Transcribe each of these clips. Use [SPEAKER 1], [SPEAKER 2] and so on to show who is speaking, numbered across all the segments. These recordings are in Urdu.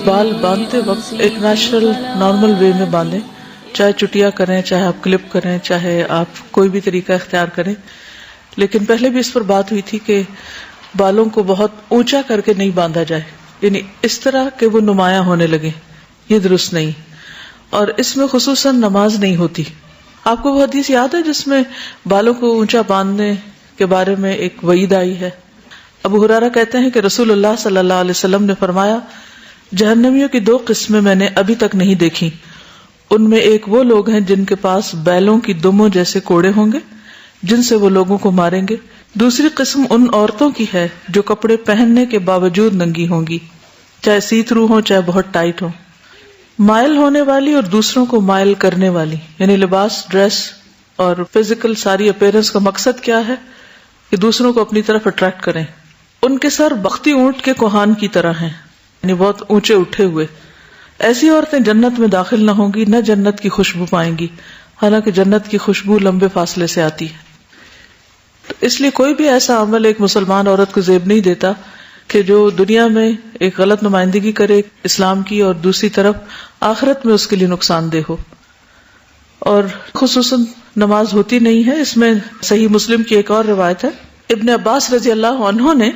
[SPEAKER 1] بال باندھتے وقت ایک نیچرل نارمل وے میں باندھیں، چاہے چٹیا کریں، چاہے آپ کلپ کریں، چاہے آپ کوئی بھی طریقہ اختیار کریں. لیکن پہلے بھی اس پر بات ہوئی تھی کہ بالوں کو بہت اونچا کر کے نہیں باندھا جائے، یعنی اس طرح کہ وہ نمایاں ہونے لگے، یہ درست نہیں. اور اس میں خصوصاً نماز نہیں ہوتی. آپ کو وہ حدیث یاد ہے جس میں بالوں کو اونچا باندھنے کے بارے میں ایک وعید آئی ہے؟ ابو ہریرہ کہتے ہیں کہ رسول اللہ صلی اللہ علیہ وسلم نے فرمایا، جہنمیوں کی 2 قسمیں میں نے ابھی تک نہیں دیکھی. ان میں ایک وہ لوگ ہیں جن کے پاس بیلوں کی دموں جیسے کوڑے ہوں گے جن سے وہ لوگوں کو ماریں گے. دوسری قسم ان عورتوں کی ہے جو کپڑے پہننے کے باوجود ننگی ہوں گی، چاہے سی تھرو ہوں چاہے بہت ٹائٹ ہوں. مائل ہونے والی اور دوسروں کو مائل کرنے والی، یعنی لباس، ڈریس اور فزیکل ساری اپیرنس کا مقصد کیا ہے کہ دوسروں کو اپنی طرف اٹریکٹ کریں. ان کے سر بختی اونٹ کے کوہان کی طرح ہیں، یعنی بہت اونچے اٹھے ہوئے. ایسی عورتیں جنت میں داخل نہ ہوں گی، نہ جنت کی خوشبو پائیں گی، حالانکہ جنت کی خوشبو لمبے فاصلے سے آتی ہے. تو اس لیے کوئی بھی ایسا عمل ایک مسلمان عورت کو زیب نہیں دیتا کہ جو دنیا میں ایک غلط نمائندگی کرے اسلام کی اور دوسری طرف آخرت میں اس کے لیے نقصان دہ ہو. اور خصوصاً نماز ہوتی نہیں ہے. اس میں صحیح مسلم کی ایک اور روایت ہے، ابن عباس رضی اللہ عنہ نے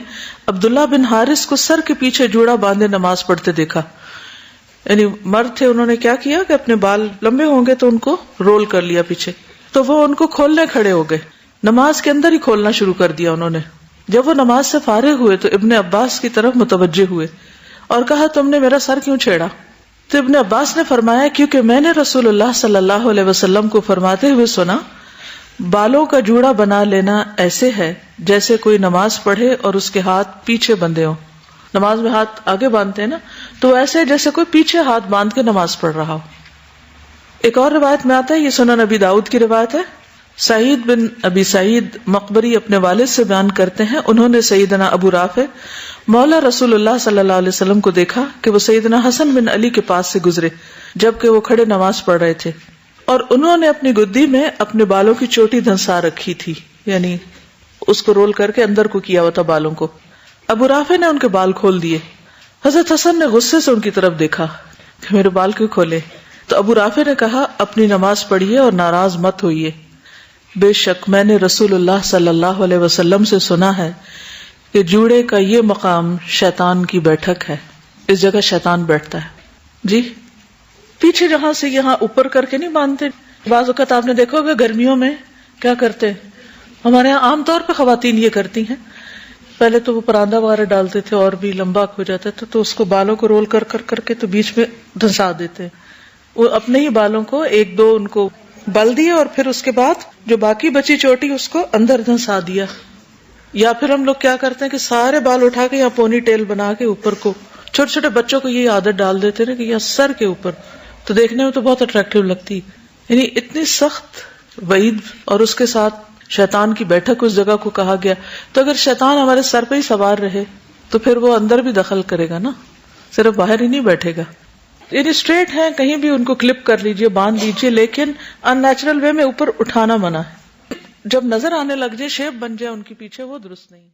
[SPEAKER 1] عبداللہ بن حارث کو سر کے پیچھے جوڑا باندھے نماز پڑھتے دیکھا. یعنی مرد تھے، انہوں نے کیا کیا کہ اپنے بال لمبے ہوں گے تو ان کو رول کر لیا پیچھے، تو وہ ان کو کھولنے کھڑے ہو گئے، نماز کے اندر ہی کھولنا شروع کر دیا انہوں نے. جب وہ نماز سے فارغ ہوئے تو ابن عباس کی طرف متوجہ ہوئے اور کہا، تم نے میرا سر کیوں چھیڑا؟ تو ابن عباس نے فرمایا، کیونکہ میں نے رسول اللہ صلی اللہ علیہ وسلم کو فرماتے ہوئے سنا، بالوں کا جوڑا بنا لینا ایسے ہے جیسے کوئی نماز پڑھے اور اس کے ہاتھ پیچھے بندھے ہوں. نماز میں ہاتھ آگے باندھتے ہیں نا، تو ایسے جیسے کوئی پیچھے ہاتھ باندھ کے نماز پڑھ رہا ہو. ایک اور روایت میں آتا ہے، یہ سنن نبی داؤد کی روایت ہے. سعید بن ابی سعید مقبری اپنے والد سے بیان کرتے ہیں، انہوں نے سیدنا ابو رافع مولا رسول اللہ صلی اللہ علیہ وسلم کو دیکھا کہ وہ سیدنا حسن بن علی کے پاس سے گزرے جبکہ وہ کھڑے نماز پڑھ رہے تھے، اور انہوں نے اپنی گدی میں اپنے بالوں کی چوٹی دھنسا رکھی تھی، یعنی اس کو رول کر کے اندر کو کیا ہوا تھا بالوں کو. ابو رافع نے ان کے بال کھول دیے. حضرت حسن نے غصے سے ان کی طرف دیکھا کہ میرے بال کیوں کھولے؟ تو ابو رافع نے کہا، اپنی نماز پڑھیے اور ناراض مت ہوئیے. بے شک میں نے رسول اللہ صلی اللہ علیہ وسلم سے سنا ہے کہ جوڑے کا یہ مقام شیطان کی بیٹھک ہے، اس جگہ شیطان بیٹھتا ہے. جی پیچھے جہاں سے یہاں اوپر کر کے نہیں باندھتے. بعض اوقات آپ نے دیکھا ہوگا گرمیوں میں کیا کرتے ہیں، ہمارے یہاں عام طور پہ خواتین یہ کرتی ہیں، پہلے تو وہ پراندہ وغیرہ ڈالتے تھے اور بھی لمبا ہو جاتا تھا تو اس کو بالوں کو رول کر کر کر کے تو بیچ میں دھنسا دیتے ہیں. وہ اپنے ہی بالوں کو 1-2 ان کو بل دیے اور پھر اس کے بعد جو باقی بچی چوٹی اس کو اندر دھنسا دیا. یا پھر ہم لوگ کیا کرتے ہیں کہ سارے بال اٹھا کے یا پونی ٹیل بنا کے اوپر کو، چھوٹے چھوٹے بچوں کو یہ عادت ڈال دیتے نا کہ یا سر کے اوپر، تو دیکھنے میں تو بہت اٹریکٹیو لگتی. یعنی اتنی سخت وعید اور اس کے ساتھ شیطان کی بیٹھک اس جگہ کو کہا گیا. تو اگر شیطان ہمارے سر پہ ہی سوار رہے تو پھر وہ اندر بھی دخل کرے گا نا، صرف باہر ہی نہیں بیٹھے گا. یعنی اسٹریٹ ہیں، کہیں بھی ان کو کلپ کر لیجئے، باندھ لیجئے، لیکن ان نیچرل وے میں اوپر اٹھانا منع ہے. جب نظر آنے لگ جائے، شیپ بن جائے ان کی پیچھے، وہ درست نہیں.